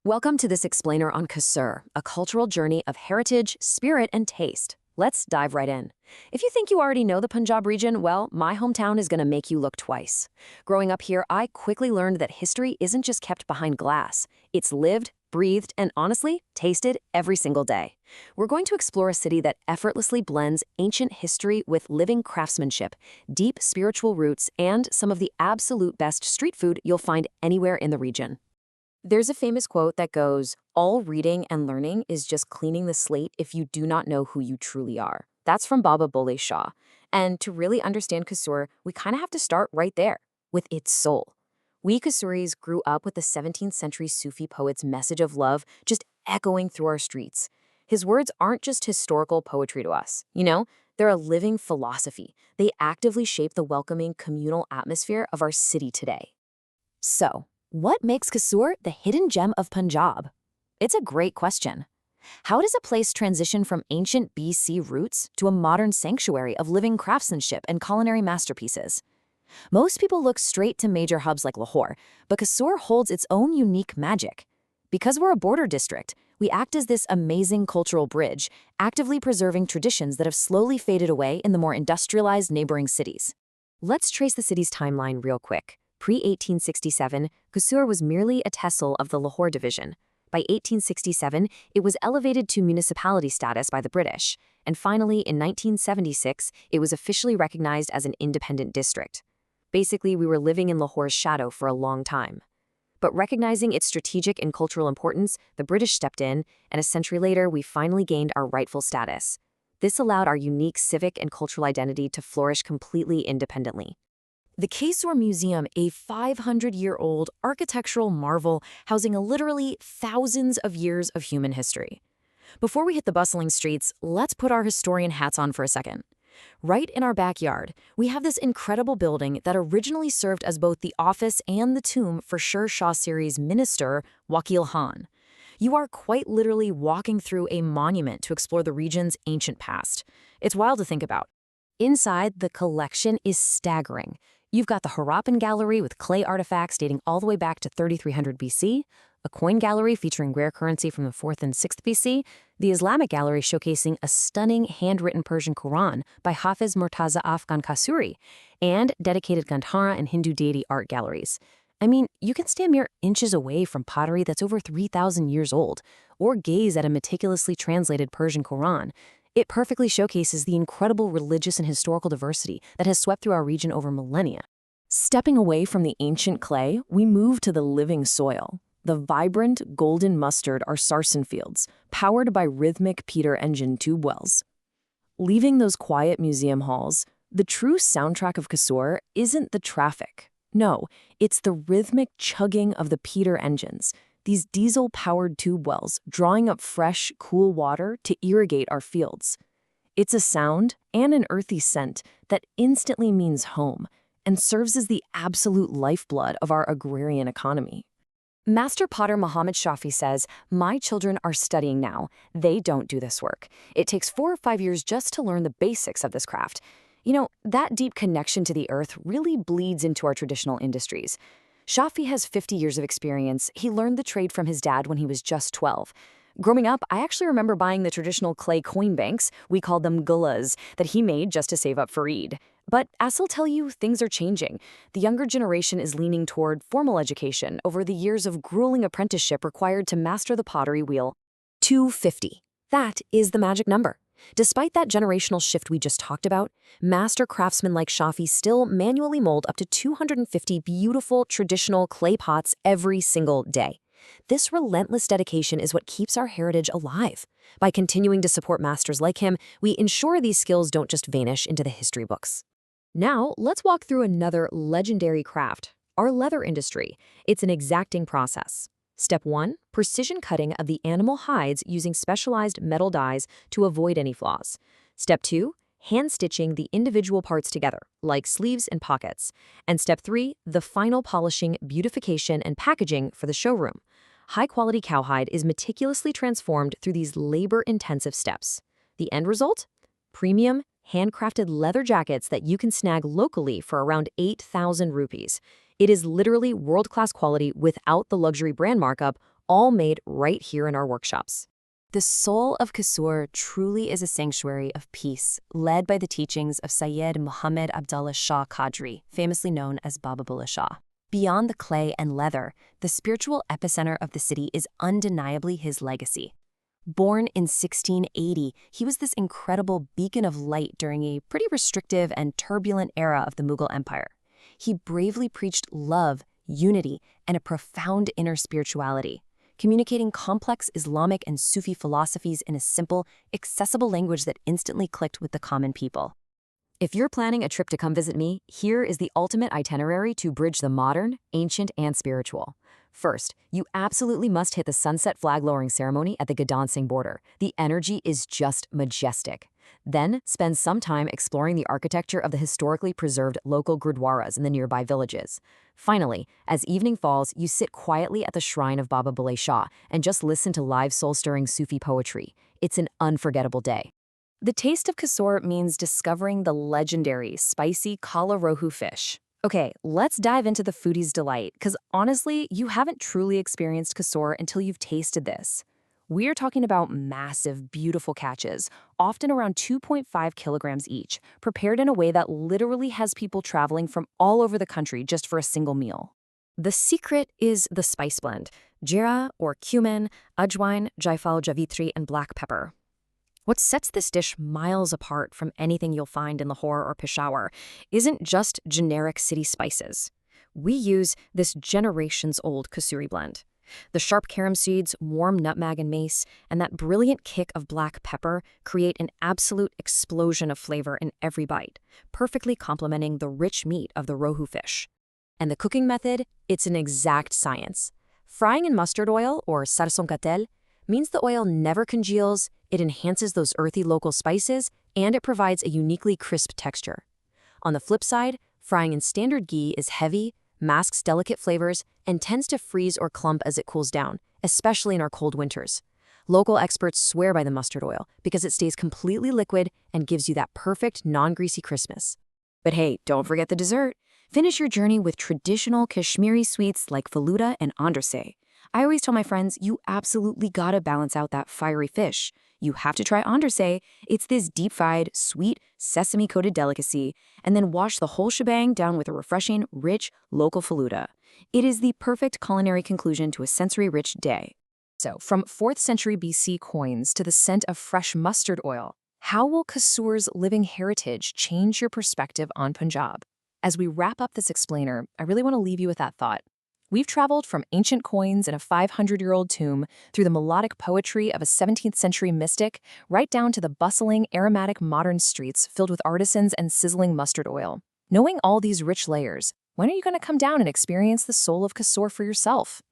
Welcome to this explainer on Kasur, a cultural journey of heritage, spirit, and taste. Let's dive right in. If you think you already know the Punjab region, well, my hometown is going to make you look twice. Growing up here, I quickly learned that history isn't just kept behind glass. It's lived, breathed, and honestly, tasted every single day. We're going to explore a city that effortlessly blends ancient history with living craftsmanship, deep spiritual roots, and some of the absolute best street food you'll find anywhere in the region. There's a famous quote that goes, "All reading and learning is just cleaning the slate if you do not know who you truly are." That's from Bulleh Shah. And to really understand Kasur, we kind of have to start right there, with its soul. We Kasuris grew up with the 17th century Sufi poet's message of love just echoing through our streets. His words aren't just historical poetry to us, they're a living philosophy. They actively shape the welcoming communal atmosphere of our city today. So, what makes Kasur the hidden gem of Punjab? It's a great question. How does a place transition from ancient BC roots to a modern sanctuary of living craftsmanship and culinary masterpieces? Most people look straight to major hubs like Lahore, but Kasur holds its own unique magic. Because we're a border district, we act as this amazing cultural bridge, actively preserving traditions that have slowly faded away in the more industrialized neighboring cities. Let's trace the city's timeline real quick. Pre-1867, Kasur was merely a tehsil of the Lahore division. By 1867, it was elevated to municipality status by the British, and finally, in 1976, it was officially recognized as an independent district. Basically, we were living in Lahore's shadow for a long time. But recognizing its strategic and cultural importance, the British stepped in, and a century later, we finally gained our rightful status. This allowed our unique civic and cultural identity to flourish completely independently. The Kasur Museum, a 500-year-old architectural marvel housing literally thousands of years of human history. Before we hit the bustling streets, let's put our historian hats on for a second. Right in our backyard, we have this incredible building that originally served as both the office and the tomb for Sher Shah Suri's minister, Wakil Khan. You are quite literally walking through a monument to explore the region's ancient past. It's wild to think about. Inside, the collection is staggering. You've got the Harappan Gallery with clay artifacts dating all the way back to 3300 BC, a coin gallery featuring rare currency from the 4th and 6th BC, the Islamic Gallery showcasing a stunning handwritten Persian Quran by Hafiz Murtaza Afghan Kasuri, and dedicated Gandhara and Hindu deity art galleries. I mean, you can stand mere inches away from pottery that's over 3,000 years old, or gaze at a meticulously translated Persian Quran. It perfectly showcases the incredible religious and historical diversity that has swept through our region over millennia. Stepping away from the ancient clay, we move to the living soil. The vibrant golden mustard are sarsen fields, powered by rhythmic Peter engine tube wells. Leaving those quiet museum halls, the true soundtrack of Kasur isn't the traffic. No, it's the rhythmic chugging of the Peter engines, these diesel-powered tube wells drawing up fresh, cool water to irrigate our fields. It's a sound and an earthy scent that instantly means home and serves as the absolute lifeblood of our agrarian economy. Master potter Muhammad Shafi says, "My children are studying now. They don't do this work. It takes 4 or 5 years just to learn the basics of this craft." That deep connection to the earth really bleeds into our traditional industries. Shafi has 50 years of experience. He learned the trade from his dad when he was just 12. Growing up, I actually remember buying the traditional clay coin banks, we called them gullahs, that he made just to save up for Eid. But as he'll tell you, things are changing. The younger generation is leaning toward formal education over the years of grueling apprenticeship required to master the pottery wheel. 250. That is the magic number. Despite that generational shift we just talked about, master craftsmen like Shafi still manually mold up to 250 beautiful traditional clay pots every single day. This relentless dedication is what keeps our heritage alive. By continuing to support masters like him, we ensure these skills don't just vanish into the history books. Now, let's walk through another legendary craft, our leather industry. It's an exacting process. Step 1, precision cutting of the animal hides using specialized metal dies to avoid any flaws. Step 2, hand stitching the individual parts together, like sleeves and pockets. And step 3, the final polishing, beautification, and packaging for the showroom. High-quality cowhide is meticulously transformed through these labor-intensive steps. The end result? Premium, handcrafted leather jackets that you can snag locally for around 8,000 rupees. It is literally world-class quality without the luxury brand markup, all made right here in our workshops. The soul of Kasur truly is a sanctuary of peace, led by the teachings of Sayyid Muhammad Abdullah Shah Qadri, famously known as Baba Bulleh Shah. Beyond the clay and leather, the spiritual epicenter of the city is undeniably his legacy. Born in 1680, he was this incredible beacon of light during a pretty restrictive and turbulent era of the Mughal Empire. He bravely preached love, unity, and a profound inner spirituality, communicating complex Islamic and Sufi philosophies in a simple, accessible language that instantly clicked with the common people. If you're planning a trip to come visit me, here is the ultimate itinerary to bridge the modern, ancient, and spiritual. First, you absolutely must hit the sunset flag-lowering ceremony at the Ganda Singh Border. The energy is just majestic. Then, spend some time exploring the architecture of the historically preserved local gurdwaras in the nearby villages. Finally, as evening falls, you sit quietly at the shrine of Baba Bulleh Shah and just listen to live soul-stirring Sufi poetry. It's an unforgettable day. The taste of Kasur means discovering the legendary spicy kala rohu fish. Okay, let's dive into the foodie's delight, because honestly, you haven't truly experienced Kasur until you've tasted this. We're talking about massive, beautiful catches, often around 2.5 kilograms each, prepared in a way that literally has people traveling from all over the country just for a single meal. The secret is the spice blend: jeera or cumin, ajwain, jaifal, javitri, and black pepper. What sets this dish miles apart from anything you'll find in Lahore or Peshawar isn't just generic city spices. We use this generations-old kasuri blend. The sharp carom seeds, warm nutmeg and mace, and that brilliant kick of black pepper create an absolute explosion of flavor in every bite, perfectly complementing the rich meat of the rohu fish. And the cooking method? It's an exact science. Frying in mustard oil, or sarson ka tel, means the oil never congeals, it enhances those earthy local spices, and it provides a uniquely crisp texture. On the flip side, frying in standard ghee is heavy, masks delicate flavors, and tends to freeze or clump as it cools down, especially in our cold winters. Local experts swear by the mustard oil because it stays completely liquid and gives you that perfect non-greasy crispness. But hey, don't forget the dessert. Finish your journey with traditional Kashmiri sweets like faluda and andrese. I always tell my friends, you absolutely gotta balance out that fiery fish. You have to try andrese. It's this deep-fried, sweet, sesame-coated delicacy, and then wash the whole shebang down with a refreshing, rich, local faluda. It is the perfect culinary conclusion to a sensory-rich day. So, from 4th century BC coins to the scent of fresh mustard oil, how will Kasur's living heritage change your perspective on Punjab? As we wrap up this explainer, I really want to leave you with that thought. We've traveled from ancient coins in a 500-year-old tomb through the melodic poetry of a 17th century mystic, right down to the bustling, aromatic modern streets filled with artisans and sizzling mustard oil. Knowing all these rich layers, when are you going to come down and experience the soul of Kasur for yourself?